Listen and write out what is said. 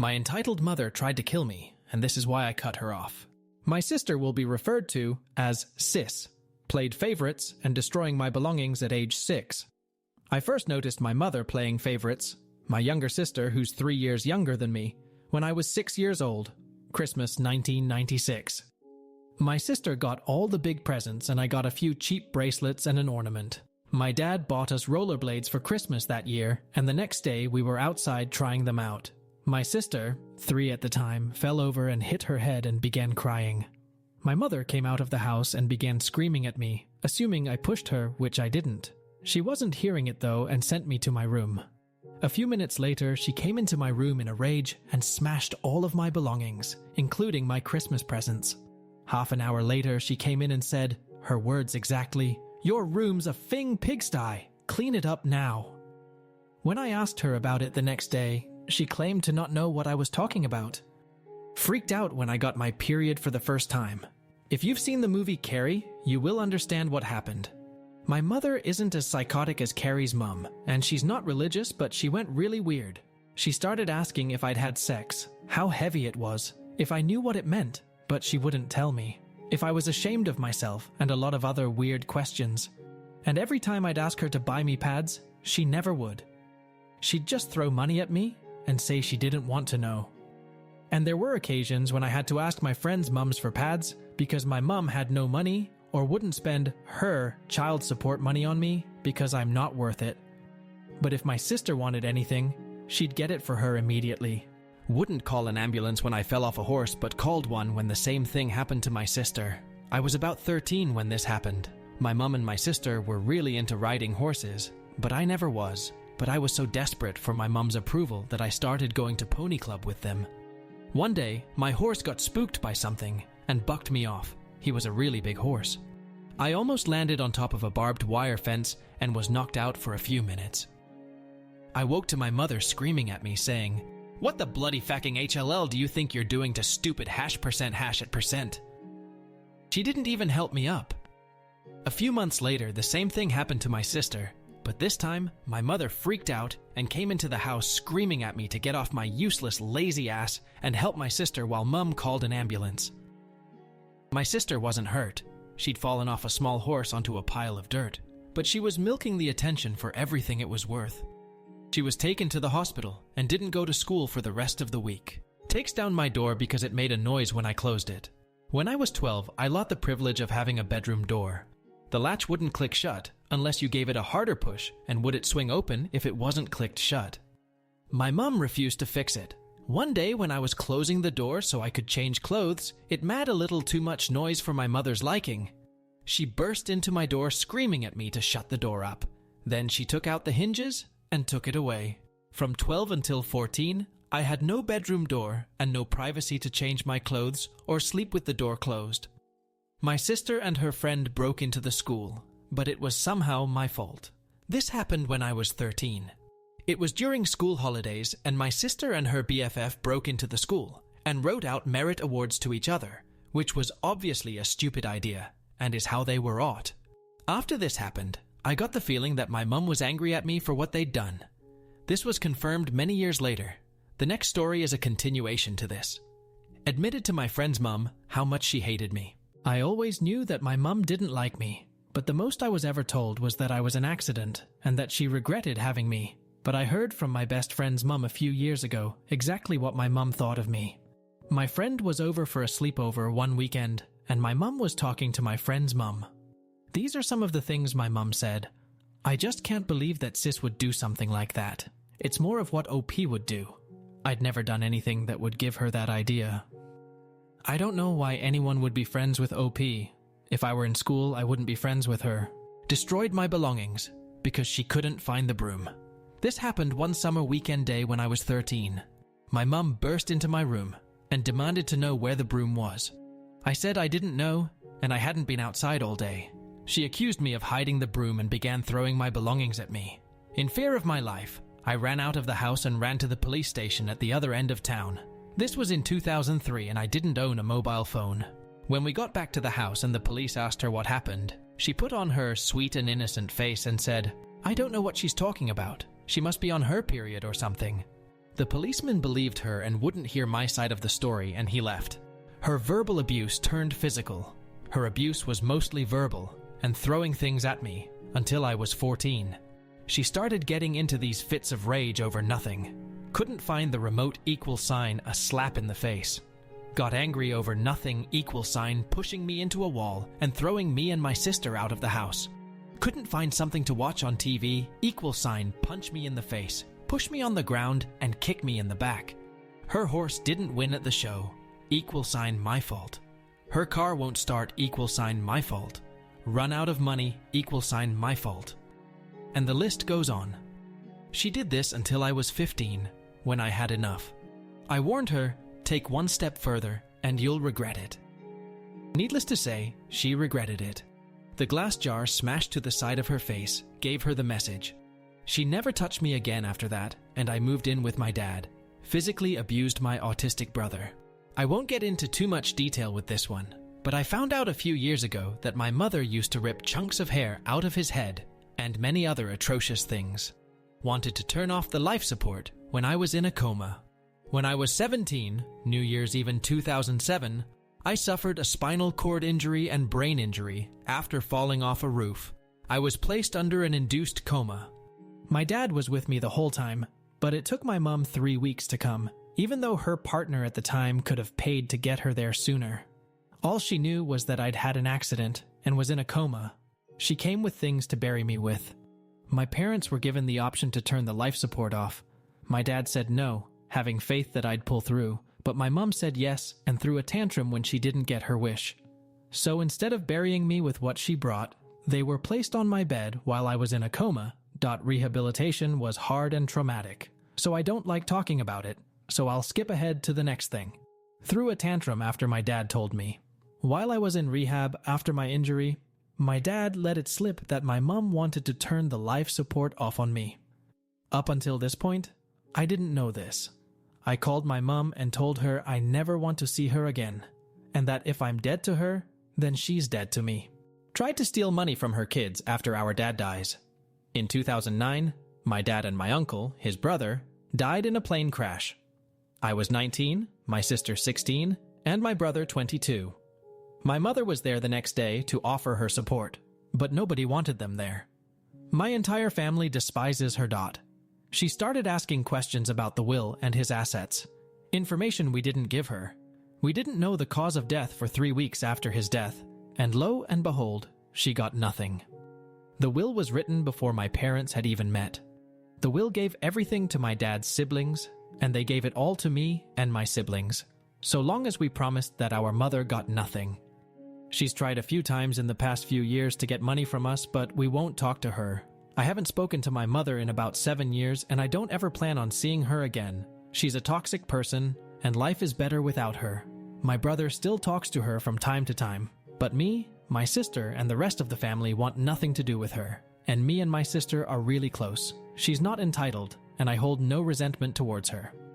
My entitled mother tried to kill me, and this is why I cut her off. My sister will be referred to as Sis, played favorites and destroying my belongings at age 6. I first noticed my mother playing favorites, my younger sister, who's 3 years younger than me, when I was 6 years old, Christmas 1996. My sister got all the big presents and I got a few cheap bracelets and an ornament. My dad bought us rollerblades for Christmas that year, and the next day we were outside trying them out. My sister, 3 at the time, fell over and hit her head and began crying. My mother came out of the house and began screaming at me, assuming I pushed her, which I didn't. She wasn't hearing it though and sent me to my room. A few minutes later, she came into my room in a rage and smashed all of my belongings, including my Christmas presents. Half an hour later, she came in and said, her words exactly, "Your room's a fing pigsty. Clean it up now." When I asked her about it the next day, she claimed to not know what I was talking about. Freaked out when I got my period for the first time. If you've seen the movie Carrie, you will understand what happened. My mother isn't as psychotic as Carrie's mum, and she's not religious, but she went really weird. She started asking if I'd had sex, how heavy it was, if I knew what it meant, but she wouldn't tell me, if I was ashamed of myself, and a lot of other weird questions. And every time I'd ask her to buy me pads, she never would. She'd just throw money at me and say she didn't want to know. And there were occasions when I had to ask my friends' mums for pads because my mum had no money or wouldn't spend her child support money on me because I'm not worth it. But if my sister wanted anything, she'd get it for her immediately. Wouldn't call an ambulance when I fell off a horse, but called one when the same thing happened to my sister. I was about 13 when this happened. My mum and my sister were really into riding horses, but I never was. But I was so desperate for my mum's approval that I started going to pony club with them. One day, my horse got spooked by something and bucked me off. He was a really big horse. I almost landed on top of a barbed wire fence and was knocked out for a few minutes. I woke to my mother screaming at me saying, "What the bloody fucking HLL do you think you're doing to stupid #hash%?" She didn't even help me up. A few months later, the same thing happened to my sister, but this time, my mother freaked out and came into the house screaming at me to get off my useless, lazy ass and help my sister while Mum called an ambulance. My sister wasn't hurt. She'd fallen off a small horse onto a pile of dirt, but she was milking the attention for everything it was worth. She was taken to the hospital and didn't go to school for the rest of the week. Takes down my door because it made a noise when I closed it. When I was 12, I lost the privilege of having a bedroom door. The latch wouldn't click shut unless you gave it a harder push, and would it swing open if it wasn't clicked shut. My mum refused to fix it. One day when I was closing the door so I could change clothes, it made a little too much noise for my mother's liking. She burst into my door screaming at me to shut the door up. Then she took out the hinges and took it away. From 12 until 14, I had no bedroom door and no privacy to change my clothes or sleep with the door closed. My sister and her friend broke into the school, but it was somehow my fault. This happened when I was 13. It was during school holidays, and my sister and her BFF broke into the school and wrote out merit awards to each other, which was obviously a stupid idea, and is how they were ought. After this happened, I got the feeling that my mum was angry at me for what they'd done. This was confirmed many years later. The next story is a continuation to this. Admitted to my friend's mum how much she hated me. I always knew that my mum didn't like me, but the most I was ever told was that I was an accident and that she regretted having me. But I heard from my best friend's mum a few years ago exactly what my mum thought of me. My friend was over for a sleepover one weekend, and my mum was talking to my friend's mum. These are some of the things my mum said. "I just can't believe that Sis would do something like that. It's more of what OP would do. I'd never done anything that would give her that idea. I don't know why anyone would be friends with OP. If I were in school, I wouldn't be friends with her. Destroyed my belongings because she couldn't find the broom." This happened one summer weekend day when I was 13. My mum burst into my room and demanded to know where the broom was. I said I didn't know and I hadn't been outside all day. She accused me of hiding the broom and began throwing my belongings at me. In fear of my life, I ran out of the house and ran to the police station at the other end of town. This was in 2003 and I didn't own a mobile phone. When we got back to the house and the police asked her what happened, she put on her sweet and innocent face and said, "I don't know what she's talking about. She must be on her period or something." The policeman believed her and wouldn't hear my side of the story, and he left. Her verbal abuse turned physical. Her abuse was mostly verbal and throwing things at me until I was 14. She started getting into these fits of rage over nothing. Couldn't find the remote equal sign, a slap in the face. Got angry over nothing equal sign, pushing me into a wall and throwing me and my sister out of the house. Couldn't find something to watch on TV, equal sign, punch me in the face, push me on the ground and kick me in the back. Her horse didn't win at the show, equal sign, my fault. Her car won't start, equal sign, my fault. Run out of money, equal sign, my fault. And the list goes on. She did this until I was 15, when I had enough. I warned her, take one step further and you'll regret it. Needless to say, she regretted it. The glass jar smashed to the side of her face gave her the message. She never touched me again after that, and I moved in with my dad. Physically abused my autistic brother. I won't get into too much detail with this one, but I found out a few years ago that my mother used to rip chunks of hair out of his head and many other atrocious things. Wanted to turn off the life support when I was in a coma. When I was 17, New Year's Eve 2007, I suffered a spinal cord injury and brain injury after falling off a roof. I was placed under an induced coma. My dad was with me the whole time, but it took my mom 3 weeks to come, even though her partner at the time could have paid to get her there sooner. All she knew was that I'd had an accident and was in a coma. She came with things to bury me with. My parents were given the option to turn the life support off. My dad said no, having faith that I'd pull through, but my mom said yes and threw a tantrum when she didn't get her wish. So instead of burying me with what she brought, they were placed on my bed while I was in a coma. Rehabilitation was hard and traumatic, so I don't like talking about it, so I'll skip ahead to the next thing. Threw a tantrum after my dad told me. While I was in rehab after my injury, my dad let it slip that my mom wanted to turn the life support off on me. Up until this point, I didn't know this. I called my mom and told her I never want to see her again, and that if I'm dead to her, then she's dead to me. Tried to steal money from her kids after our dad dies. In 2009, my dad and my uncle, his brother, died in a plane crash. I was 19, my sister 16, and my brother 22. My mother was there the next day to offer her support, but nobody wanted them there. My entire family despises her. She started asking questions about the will and his assets, information we didn't give her. We didn't know the cause of death for 3 weeks after his death, and lo and behold, she got nothing. The will was written before my parents had even met. The will gave everything to my dad's siblings, and they gave it all to me and my siblings, so long as we promised that our mother got nothing. She's tried a few times in the past few years to get money from us, but we won't talk to her. I haven't spoken to my mother in about 7 years, and I don't ever plan on seeing her again. She's a toxic person, and life is better without her. My brother still talks to her from time to time, but me, my sister, and the rest of the family want nothing to do with her, and me and my sister are really close. She's not entitled, and I hold no resentment towards her.